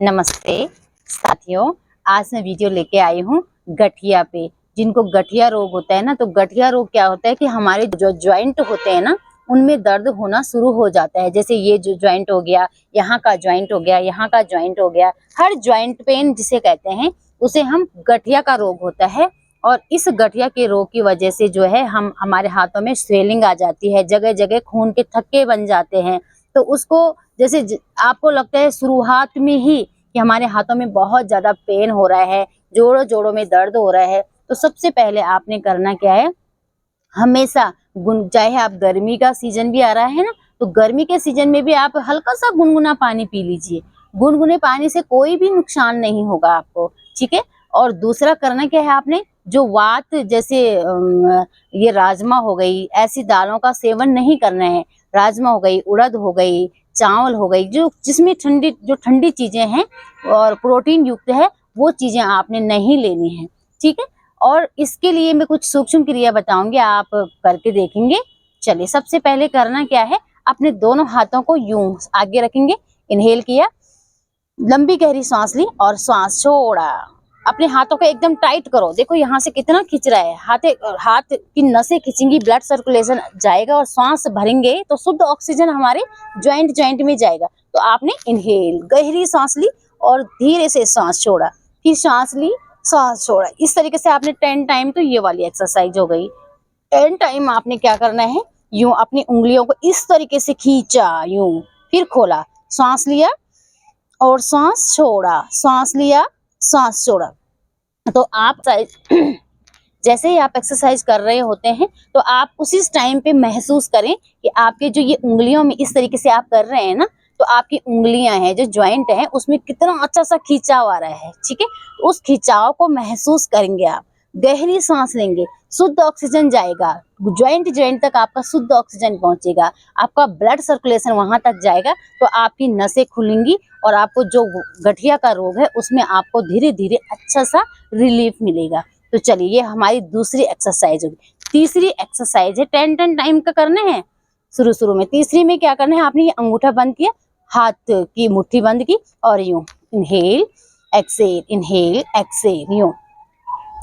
नमस्ते साथियों, आज मैं वीडियो लेके आई हूँ गठिया पे। जिनको गठिया रोग होता है ना, तो गठिया रोग क्या होता है कि हमारे जो जॉइंट होते हैं ना, उनमें दर्द होना शुरू हो जाता है। जैसे ये जो जॉइंट हो गया, यहाँ का जॉइंट हो गया, यहाँ का जॉइंट हो गया, हर जॉइंट पेन जिसे कहते हैं उसे हम गठिया का रोग होता है। और इस गठिया के रोग की वजह से जो है हमारे हाथों में स्वेलिंग आ जाती है, जगह जगह खून के थक्के बन जाते हैं। तो उसको जैसे आपको लगता है शुरुआत में ही कि हमारे हाथों में बहुत ज्यादा पेन हो रहा है, जोड़ों जोड़ों में दर्द हो रहा है, तो सबसे पहले आपने करना क्या है, हमेशा चाहे आप गर्मी का सीजन भी आ रहा है ना, तो गर्मी के सीजन में भी आप हल्का सा गुनगुना पानी पी लीजिए। गुनगुने पानी से कोई भी नुकसान नहीं होगा आपको, ठीक है। और दूसरा करना क्या है, आपने जो वात जैसे ये राजमा हो गई, ऐसी दालों का सेवन नहीं करना है। राजमा हो गई, उड़द हो गई, चावल हो गई, जो जिसमें ठंडी चीजें हैं और प्रोटीन युक्त है, वो चीजें आपने नहीं लेनी है, ठीक है। और इसके लिए मैं कुछ सूक्ष्म क्रिया बताऊंगी, आप करके देखेंगे। चलिए, सबसे पहले करना क्या है, अपने दोनों हाथों को यूं आगे रखेंगे, इनहेल किया, लंबी गहरी सांस ली और सांस छोड़ा। अपने हाथों को एकदम टाइट करो, देखो यहाँ से कितना खींच रहा है, हाथ की नसें खींचेंगी, ब्लड सर्कुलेशन जाएगा और सांस भरेंगे तो शुद्ध ऑक्सीजन हमारे जॉइंट में जाएगा। तो आपने इनहेल गहरी सांस ली और धीरे से सांस छोड़ा, फिर सांस ली, सांस छोड़ा। इस तरीके से आपने 10 टाइम, तो ये वाली एक्सरसाइज हो गई। 10 टाइम आपने क्या करना है, यूं अपनी उंगलियों को इस तरीके से खींचा, यूं, फिर खोला, सांस लिया और सांस छोड़ा, सांस लिया, सांस छोड़ा। तो आप जैसे ही आप एक्सरसाइज कर रहे होते हैं, तो आप उसी टाइम पे महसूस करें कि आपके जो ये उंगलियों में इस तरीके से आप कर रहे हैं ना, तो आपकी उंगलियां हैं, जो जॉइंट है, उसमें कितना अच्छा सा खिंचाव आ रहा है, ठीक है। उस खिंचाव को महसूस करेंगे आप, गहरी सांस लेंगे, शुद्ध ऑक्सीजन जाएगा, जॉइंट तक आपका शुद्ध ऑक्सीजन पहुंचेगा, आपका ब्लड सर्कुलेशन वहां तक जाएगा, तो आपकी नसें खुलेंगी और आपको जो गठिया का रोग है उसमें आपको धीरे धीरे अच्छा सा रिलीफ मिलेगा। तो चलिए, ये हमारी दूसरी एक्सरसाइज होगी। तीसरी एक्सरसाइज है, 10 टाइम का करना है शुरू में। तीसरी में क्या करना है, आपने ये अंगूठा बंद किया, हाथ की मुट्ठी बंद की और यूं इनहेल एक्सेल, यूं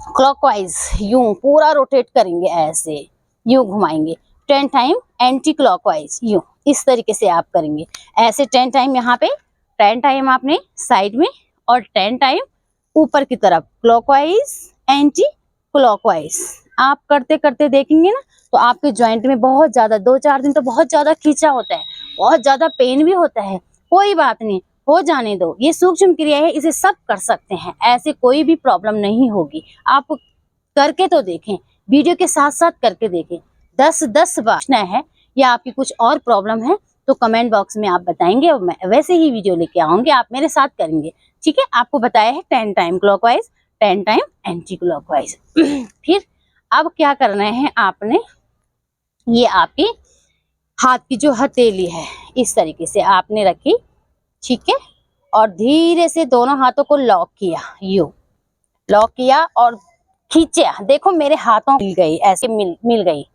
क्लॉकवाइज, यूं पूरा रोटेट करेंगे, ऐसे यूं घुमाएंगे 10 टाइम एंटी क्लॉकवाइज, यूं इस तरीके से आप करेंगे। ऐसे 10 टाइम यहाँ पे, 10 टाइम आपने साइड में और 10 टाइम ऊपर की तरफ, क्लॉकवाइज एंटी क्लॉकवाइज। आप करते करते देखेंगे ना, तो आपके जॉइंट में बहुत ज्यादा, 2-4 दिन तो बहुत ज्यादा खींचा होता है, बहुत ज्यादा पेन भी होता है, कोई बात नहीं, हो जाने दो। ये सूक्ष्म क्रिया है, इसे सब कर सकते हैं, ऐसे कोई भी प्रॉब्लम नहीं होगी। आप करके तो देखें, वीडियो के साथ साथ करके देखें। 10 बार है या आपकी कुछ और प्रॉब्लम है तो कमेंट बॉक्स में आप बताएंगे और मैं वैसे ही वीडियो लेके आऊंगी, आप मेरे साथ करेंगे, ठीक है। आपको बताया है 10 time clockwise, 10 time anti clockwise. फिर अब क्या करना है, आपने ये आपकी हाथ की जो हथेली है, इस तरीके से आपने रखी, ठीक है। और धीरे से दोनों हाथों को लॉक किया, यू लॉक किया और खींचे। देखो मेरे हाथों मिल गई, ऐसे मिल गई,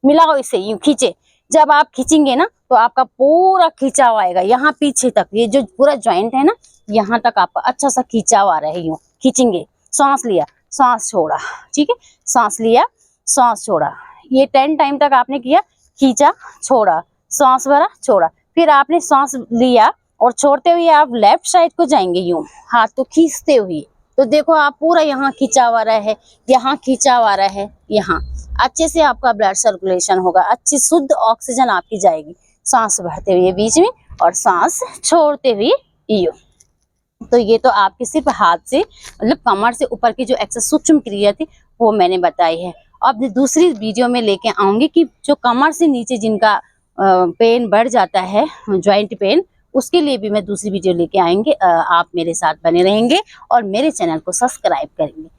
मिलाओ इसे, यूं खींचे। जब आप खींचेंगे ना, तो आपका पूरा खिंचाव आएगा यहाँ पीछे तक, ये जो पूरा जॉइंट है ना, यहाँ तक आपका अच्छा सा खिंचाव आ रहा है। यूं खींचेंगे, सांस लिया, सांस छोड़ा, ठीक है, सांस लिया, सांस छोड़ा। ये 10 टाइम तक आपने किया, खींचा, छोड़ा, सांस भरा, छोड़ा। फिर आपने सांस लिया और छोड़ते हुए आप लेफ्ट साइड को जाएंगे, यूं हाथ को खींचते हुए। तो देखो आप पूरा यहाँ खिंचाव आ रहा है, यहाँ खिंचाव आ रहा है, यहाँ अच्छे से आपका ब्लड सर्कुलेशन होगा, अच्छी शुद्ध ऑक्सीजन आपकी जाएगी। सांस भरते हुए बीच में और सांस छोड़ते हुए यूं। तो ये तो आपके सिर्फ हाथ से, मतलब कमर से ऊपर की जो एक्सरसाइज सूक्ष्म क्रिया थी वो मैंने बताई है। अब दूसरी वीडियो में लेके आऊंगी कि जो कमर से नीचे जिनका पेन बढ़ जाता है, जॉइंट पेन, उसके लिए भी मैं दूसरी वीडियो लेके आएंगे। आप मेरे साथ बने रहेंगे और मेरे चैनल को सब्सक्राइब करेंगे।